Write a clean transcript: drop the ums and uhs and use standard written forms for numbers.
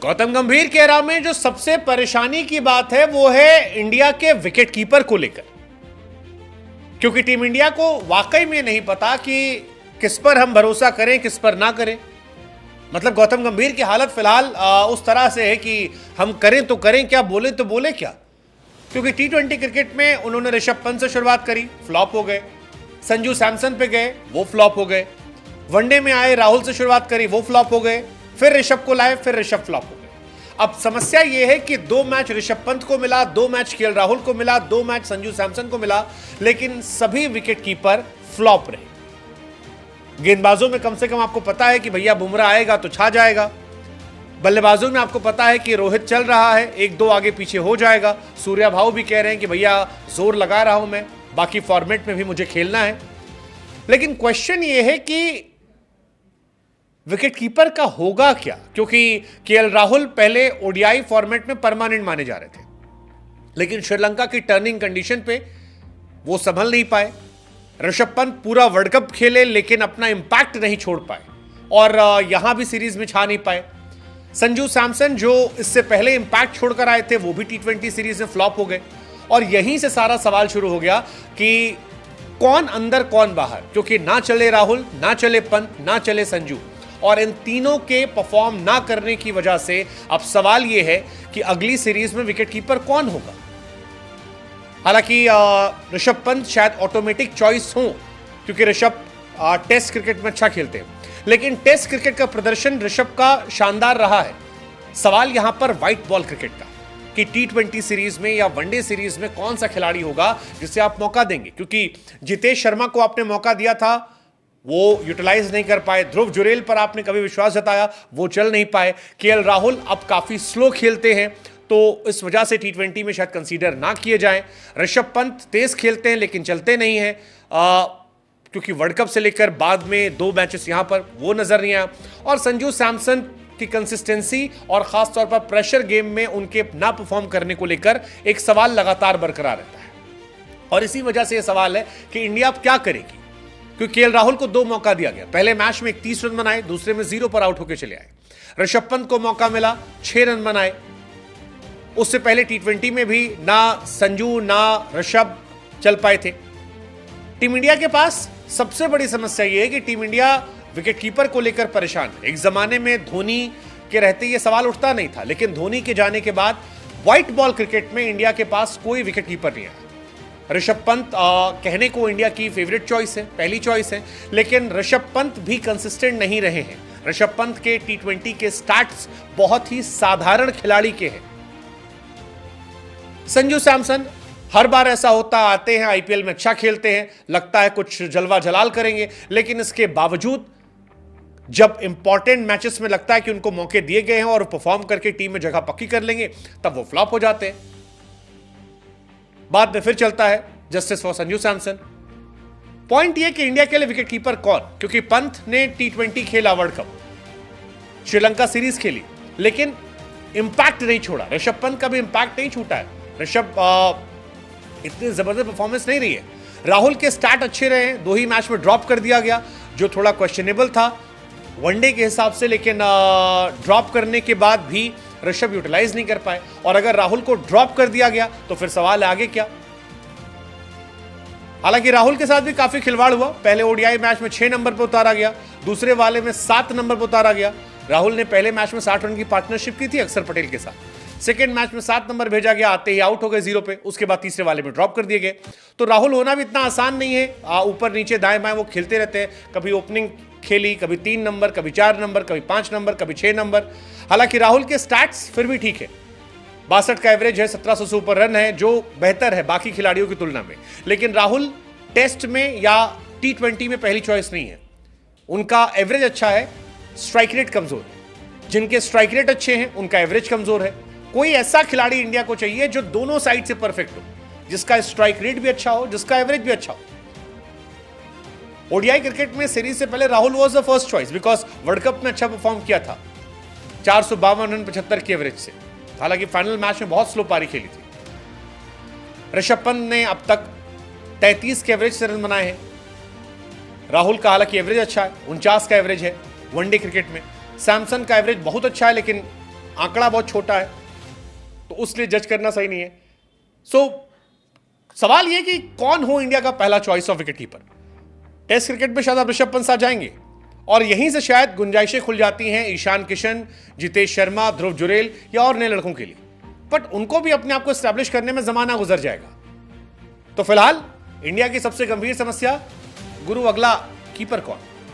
गौतम गंभीर के एरा में जो सबसे परेशानी की बात है वो है इंडिया के विकेट कीपर को लेकर, क्योंकि टीम इंडिया को वाकई में नहीं पता कि किस पर हम भरोसा करें किस पर ना करें। मतलब गौतम गंभीर की हालत फिलहाल उस तरह से है कि हम करें तो करें क्या, बोले तो बोले क्या, क्योंकि टी20 क्रिकेट में उन्होंने ऋषभ पंत से शुरुआत करी, फ्लॉप हो गए। संजू सैमसन पे गए, वो फ्लॉप हो गए। वनडे में आए, राहुल से शुरुआत करी, वो फ्लॉप हो गए। फिर ऋषभ को लाए, फिर ऋषभ फ्लॉप हो गए। अब समस्या यह है कि 2 मैच ऋषभ पंत को मिला, 2 मैच केएल राहुल को मिला, 2 मैच संजू सैमसन को मिला, लेकिन सभी विकेट कीपर फ्लॉप रहे। गेंदबाजों में कम से कम आपको पता है कि भैया बुमराह आएगा तो छा जाएगा। बल्लेबाजों में आपको पता है कि रोहित चल रहा है, 1-2 आगे पीछे हो जाएगा। सूर्या भाऊ भी कह रहे हैं कि भैया जोर लगा रहा हूं मैं, बाकी फॉर्मेट में भी मुझे खेलना है। लेकिन क्वेश्चन यह है कि विकेट कीपर का होगा क्या, क्योंकि केएल राहुल पहले ओडीआई फॉर्मेट में परमानेंट माने जा रहे थे, लेकिन श्रीलंका की टर्निंग कंडीशन पे वो संभल नहीं पाए। ऋषभ पंत पूरा वर्ल्ड कप खेले लेकिन अपना इंपैक्ट नहीं छोड़ पाए और यहां भी सीरीज में छा नहीं पाए। संजू सैमसन जो इससे पहले इंपैक्ट छोड़कर आए थे वो भी टी20 सीरीज में फ्लॉप हो गए। और यहीं से सारा सवाल शुरू हो गया कि कौन अंदर कौन बाहर, क्योंकि ना चले राहुल, ना चले पंत, ना चले संजू, और इन तीनों के परफॉर्म ना करने की वजह से अब सवाल यह है कि अगली सीरीज में विकेट कीपर कौन होगा। हालांकि ऋषभ पंत शायद ऑटोमेटिक चॉइस हो, क्योंकि ऋषभ टेस्ट क्रिकेट में अच्छा खेलते हैं, लेकिन टेस्ट क्रिकेट का प्रदर्शन ऋषभ का शानदार रहा है। सवाल यहां पर व्हाइट बॉल क्रिकेट का कि टी20 सीरीज में या वनडे सीरीज में कौन सा खिलाड़ी होगा जिसे आप मौका देंगे, क्योंकि जितेश शर्मा को आपने मौका दिया था, वो यूटिलाइज नहीं कर पाए। ध्रुव जुरेल पर आपने कभी विश्वास जताया, वो चल नहीं पाए। केएल राहुल अब काफी स्लो खेलते हैं, तो इस वजह से टी20 में शायद कंसीडर ना किए जाएं। ऋषभ पंत तेज खेलते हैं लेकिन चलते नहीं हैं, क्योंकि वर्ल्ड कप से लेकर बाद में 2 मैचेस यहां पर वो नजर नहीं आया। और संजू सैमसन की कंसिस्टेंसी और खासतौर पर प्रेशर गेम में उनके ना परफॉर्म करने को लेकर एक सवाल लगातार बरकरार रहता है। और इसी वजह से यह सवाल है कि इंडिया अब क्या करेगी, क्योंकि केएल राहुल को 2 मौका दिया गया। पहले मैच में 31 रन बनाए, दूसरे में 0 पर आउट होकर चले आए। ऋषभ पंत को मौका मिला, 6 रन बनाए। उससे पहले टी20 में भी ना संजू ना ऋषभ चल पाए थे। टीम इंडिया के पास सबसे बड़ी समस्या यह है कि टीम इंडिया विकेट कीपर को लेकर परेशान है। एक जमाने में धोनी के रहते यह सवाल उठता नहीं था, लेकिन धोनी के जाने के बाद व्हाइट बॉल क्रिकेट में इंडिया के पास कोई विकेट कीपर नहीं आया। ऋषभ पंत कहने को इंडिया की फेवरेट चॉइस है, पहली चॉइस है, लेकिन ऋषभ पंत भी कंसिस्टेंट नहीं रहे हैं। ऋषभ पंत के टी20 के स्टार्ट्स बहुत ही साधारण खिलाड़ी के हैं। संजू सैमसन हर बार ऐसा होता, आते हैं आईपीएल में अच्छा खेलते हैं, लगता है कुछ जलवा जलाल करेंगे, लेकिन इसके बावजूद जब इंपॉर्टेंट मैचेस में लगता है कि उनको मौके दिए गए हैं और परफॉर्म करके टीम में जगह पक्की कर लेंगे, तब वो फ्लॉप हो जाते हैं। बाद में फिर चलता है justice for Sanju Samson. Point यह कि इंडिया के लिए विकेट कीपर कौन, क्योंकि पंत ने टी20 खेला, वर्ल्ड कप, श्रीलंका सीरीज खेली, लेकिन इंपैक्ट नहीं छोड़ा। ऋषभ पंत का भी इंपैक्ट नहीं छूटा है। ऋषभ इतनी जबरदस्त परफॉर्मेंस नहीं रही है। राहुल के स्टार्ट अच्छे रहे, 2 ही मैच में ड्रॉप कर दिया गया, जो थोड़ा क्वेश्चनेबल था वनडे के हिसाब से, लेकिन ड्रॉप करने के बाद भी ऋषभ यूटिलाइज नहीं कर पाए। और अगर राहुल को ड्रॉप कर दिया गया तो फिर सवाल है आगे क्या। हालांकि राहुल के साथ भी काफी खिलवाड़ हुआ। पहले ओडीआई मैच में 6 नंबर पर उतारा गया, दूसरे वाले में 7 नंबर पर उतारा गया। राहुल ने पहले मैच में 60 रन की पार्टनरशिप की थी अक्षर पटेल के साथ। सेकेंड मैच में 7 नंबर भेजा गया, आते ही आउट हो गए 0 पे। उसके बाद तीसरे वाले में ड्रॉप कर दिए गए। तो राहुल होना भी इतना आसान नहीं है। ऊपर नीचे दाएं बाएं वो खेलते रहते हैं। कभी ओपनिंग खेली, कभी 3 नंबर, कभी 4 नंबर, कभी 5 नंबर, कभी 6 नंबर। हालांकि राहुल के स्टैट्स फिर भी ठीक है, 62 का एवरेज है, 1700 से ऊपर रन है, जो बेहतर है बाकी खिलाड़ियों की तुलना में। लेकिन राहुल टेस्ट में या टी20 में पहली चॉइस नहीं है। उनका एवरेज अच्छा है, स्ट्राइक रेट कमजोर है। जिनके स्ट्राइक रेट अच्छे हैं उनका एवरेज कमजोर है। कोई ऐसा खिलाड़ी इंडिया को चाहिए जो दोनों साइड से परफेक्ट हो, जिसका स्ट्राइक रेट भी अच्छा हो, जिसका एवरेज भी अच्छा हो। ओडीआई क्रिकेट में सीरीज से पहले Rahul was the first choice, because world cup में अच्छा परफॉर्म किया था, 452 रन 75 की एवरेज से। हालांकि फाइनल मैच में बहुत स्लो पारी खेली थी। ऋषभ पंत ने अब तक 33 के एवरेज से रन बनाए हैं। राहुल का हालांकि एवरेज अच्छा है, 49 का एवरेज है वनडे क्रिकेट में। सैमसन का एवरेज बहुत अच्छा है, लेकिन आंकड़ा बहुत छोटा है, तो उसलिए जज करना सही नहीं है। सो सवाल यह कि कौन हो इंडिया का पहला choice of wicket keeper. Test cricket में शायद अब ऋषभ पंत साथ जाएंगे और यहीं से शायद गुंजाइशें खुल जाती हैं ईशान किशन, जितेश शर्मा, ध्रुव जुरेल या और नए लड़कों के लिए, बट उनको भी अपने आप को एस्टैब्लिश करने में जमाना गुजर जाएगा। तो फिलहाल इंडिया की सबसे गंभीर समस्या, गुरु अगला कीपर कौन।